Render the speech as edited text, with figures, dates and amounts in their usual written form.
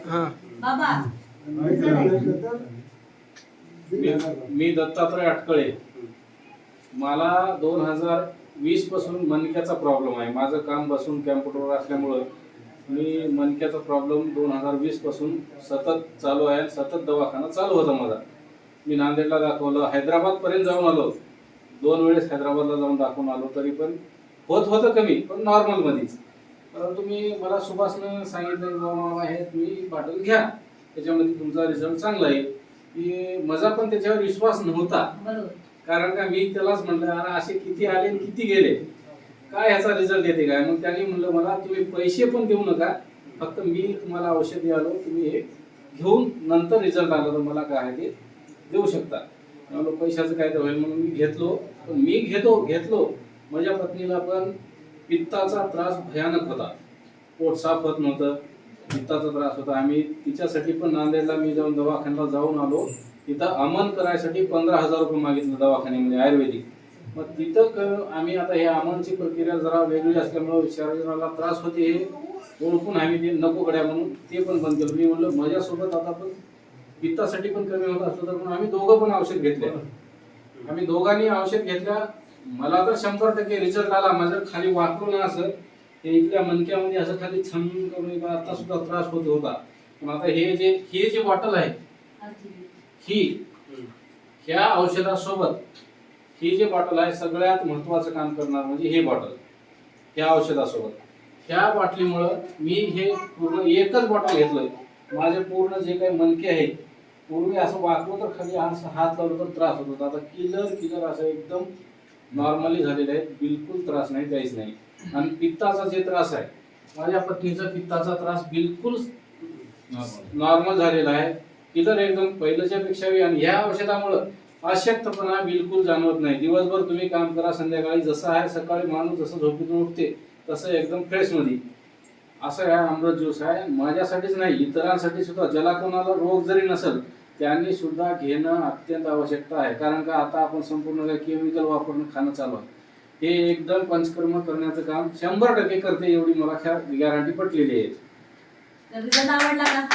हां बाबा मी दत्तात्रय अटकळे. मला 2020 पासून मणक्याचा प्रॉब्लेम आहे. माझं काम बसून कॅम्प्युटरवर असल्यामुळं मी मणक्याचा प्रॉब्लेम 2020 पासून सतत चालू आहे. सतत दवाखाना चालू होता माझा. मी नांदेडला दाखवलं, हैदराबाद पर्यंत जाऊन आलो. 2 वेळेस हैदराबादला जाऊन दाखवून आलो, तरी पण होत होतं कमी, पण नॉर्मल मध्येच. परंतु मी सुभाषनं सांगितलं की बाबा मामा हे तुम्ही बाटल घ्या, त्याच्यामध्ये तुमचा रिझल्ट चांगला येईल. की माझा पण त्याच्यावर विश्वास नव्हता. कारण का मी त्यालाच म्हटलं अरे असे किती आले किती गेले, काय ह्याचा रिझल्ट येते काय. मग त्यांनी म्हणलं मला तुम्ही पैसे पण देऊ नका, फक्त मी तुम्हाला औषधी आलो, तुम्ही हे घेऊन नंतर रिझल्ट आला तर मला काय आहे ते देऊ शकता. म्हणलं पैशाचं काय तर होईल म्हणून मी घेतलो. पण मी घेतलो माझ्या पत्नीला पण पित्ताचा त्रास भयानक होता. पोट साफ होत नव्हतं, पित्ताचा त्रास होता. आम्ही तिच्यासाठी पण नांदेडला मी जाऊन दवाखान्याला जाऊन आलो. तिथं अमन करायसाठी 15,000 रुपये मागितलं दवाखान्यामध्ये आयुर्वेदिक. मग तिथं आम्ही आता हे अमनची प्रक्रिया जरा वेगळी असल्यामुळे शरीराला त्रास होते हे ओळखून आम्ही ते नको गड्या म्हणून ते पण बंद केलं. मी म्हणलं माझ्यासोबत आता पण पित्तासाठी पण कमी होत असलं तर पण आम्ही दोघं पण औषध घेतले. आम्ही दोघांनी औषध घेतल्या. मला तर 100% रिझल्ट आला. माझं खाली वाकलो ना असं ते इथल्या मणक्यामध्ये असं खाली छम करून आता सुद्धा त्रास होत होता. पण आता हे जे बॉटल आहे ह्या औषधासोबत ही जे बॉटल आहे सगळ्यात महत्वाचं काम करणार म्हणजे हे बॉटल. ह्या औषधासोबत ह्या बाटलीमुळं मी हे पूर्ण एकच बॉटल घेतलंय. माझे पूर्ण जे काही मणके आहेत, पूर्वी असं वाकलो तर खाली असं हात लावलं तर त्रास होत होता. आता किलर असं एकदम नॉर्मली झालेलं आहे. बिलकुल त्रास नाही, काहीच नाही. आणि पित्ताचा जे त्रास आहे, माझ्या पत्नीचा पित्ताचा त्रास बिलकुल नॉर्मल झालेला आहे. किलर एकदम पहिल्याच्या पेक्षा. आणि ह्या औषधामुळं अशक्तपणा बिलकुल जाणवत नाही. दिवसभर तुम्ही काम करा, संध्याकाळी जसं आहे सकाळी माणूस जसं झोपेतून उठते तसं एकदम फ्रेश मध्ये. असं हा अमृत ज्यूस आहे. माझ्यासाठीच नाही, इतरांसाठी सुद्धा. ज्याला कोणाला रोग जरी नसेल त्यांनी सुद्धा घेणं अत्यंत आवश्यकता आहे. कारण का आता आपण संपूर्ण केमिकल वापरून खाणं चालू आहे. हे एकदम पंचकर्म करण्याचं काम 100% करते, एवढी मला गॅरंटी पटलेली आहे. रिझल्ट आवडला का?